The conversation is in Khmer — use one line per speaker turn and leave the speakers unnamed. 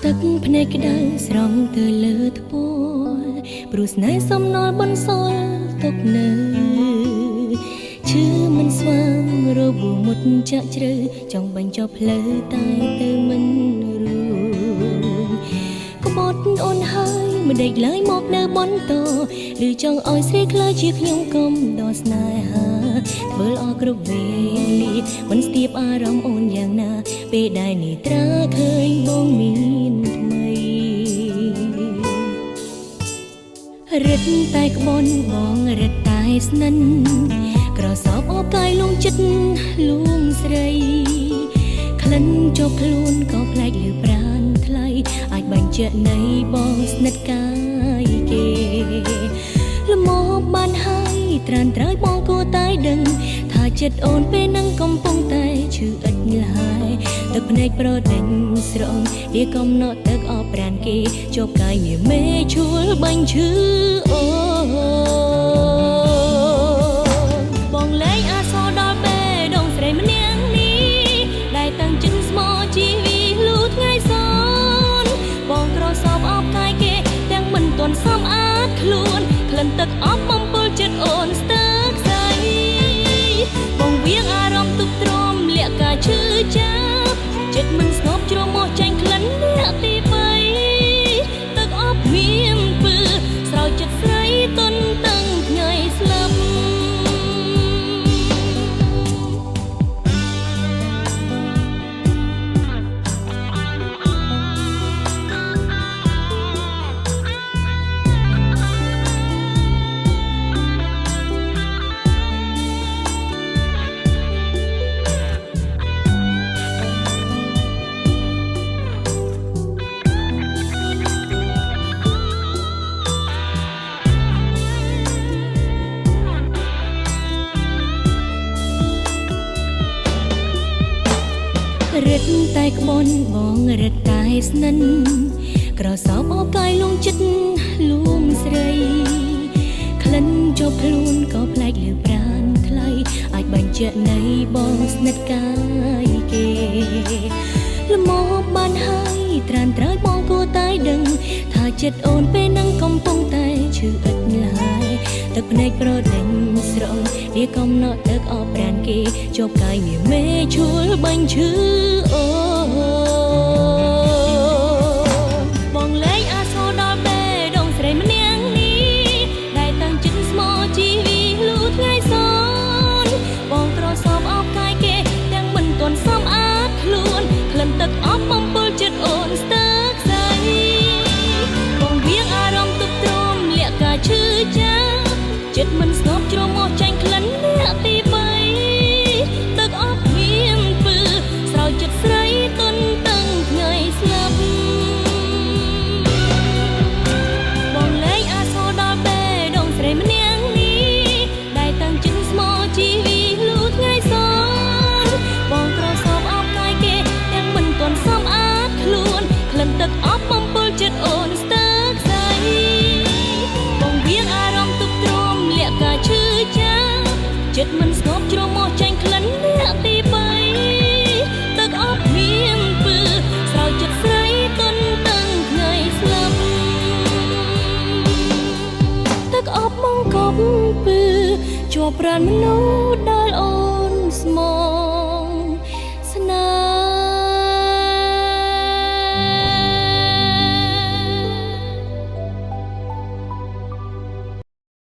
ទឹកភ្នែកក្តៅស្រង់ទៅលើថ្ពាល់ព្រោះស្នេហ៍សំណល់បន្សល់ទុកនៅឈឺមិនស្វាងរបួសមុតចាក់ជ្រៅចង់បញ្ចប់ផ្លូវតែទៅមិនរួចក្បត់អូនហើយមិនដេកឡើយមកនៅបន្តឬចង់ឲ្យស្រីខ្លាចជាខ្ញុំកុំដល់ស្នេហាធ្វើល្អគ្រប់វេលាមិនស្ទាបអារម្មណ៍អូនយ៉ាងណាពេលដែលនេះត្រាឃើញបងមានថ្មីរឹតតែក្បន់បងរឹតតែស្និនក្រសោបអបកាយលងចិត្តលួងស្រីក្លិនជាប់ខ្លួនក៏ប្លែកលើប្រានថ្លៃអាចបញ្ជាក់នៃបងស្និទ្ធកាយគេលមមបានហើយត្រានត្រើយបងគួរតែដឹងថាចិត្តអូនពេលនឹងកំពុងតែឈឺឥតឡើយទឹកភ្នែកប្រដេញស្រង់វាកំណត់ទឹកអបប្រានគេជាប់កាយមានមេឈួលបាញ់ឈឺអូបងលែងអាសរដល់បេះដូងស្រីម្នាក់នេះដែលតាំងចិត្តស្មោជីវីលូថ្ងៃសនបងក្រសោបអបកាយគេទាំងមិនទាន់សមអាចខ្លួនក្លិនទឹកអបបំពុលចិត្តអូនស្ទើរខ្សែបងវៀងអារម្មណ៍ទុកទ្រាំលាក់ការឈឺចាប់ចិត្តមិនស្ងប់ជ្រមុះចាញ់ក្លិនអ្នកទី3ទឹកអបមានពើស្រោចចិត្តស្រីទន់តឹងថ្ងៃស្លាប់រឹតតែក្បន់បងរឹតតែស្និនក្រសោបអបកាយលងចិត្តលួងស្រីក្លិនជាប់ខ្លួនក៏ប្លែកលើប្រានថ្លៃអាចបញ្ជាក់នៃបងស្និទ្ធកាយគេលមមបានហើយត្រានត្រើយបងគួរតែដឹងថាចិត្តអូនពេលនឹងកំពុងតែឈឺឥតឡើយទឹកភ្នែកប្រដេញស្រង់វាកំណត់ទឹកអបប្រានគេជាប់កាយមានមេឈួលបាញ់ឈឺអូបងលែងអាសរដល់បេះដូងស្រីម្នាក់នេះដែលតាំងចិត្តស្មោជីវីលូថ្ងៃសនបងក្រសោបអបកាយគេទាំងមិនទាន់សមអាចខ្លួនក្លិនទឹកអបបំពុលចិត្តអូនស្ទើរខ្សែបងវៀងអារម្មណ៍ទុកទ្រាំលាក់ការឈឺចាប់ចិត្តមិនស្ងប់ជ្រមុះចាញ់ក្លិនអ្នកទី3ទឹកអបមានពើស្រោចចិត្តស្រីទន់តឹងថ្ងៃស្លាប់បងលែងអាសរដល់បេះដូងស្រីម្នាក់នេះដែលតាំងចិត្តស្មោជីវីលូថ្ងៃសនបងក្រសោបអបកាយគេទាំងមិនទាន់សមអាចខ្លួនក្លិនទឹកអបបំពុលចិត្តអូនស្ទើរខ្សែបងវៀងអារម្មណ៍ទុកទ្រាំលាក់ការឈឺចាប់ចិត្តមិនស្ងប់ជ្រមុះចាញ់ក្លិនអ្នកទី3ទឹកអបមានពើស្រោចចិត្តស្រីទន់តឹងថ្ងៃស្លាប់ទឹកអបមកកប់ពើជាប់ប្រានមនុស្សដែលអូនស្មោះ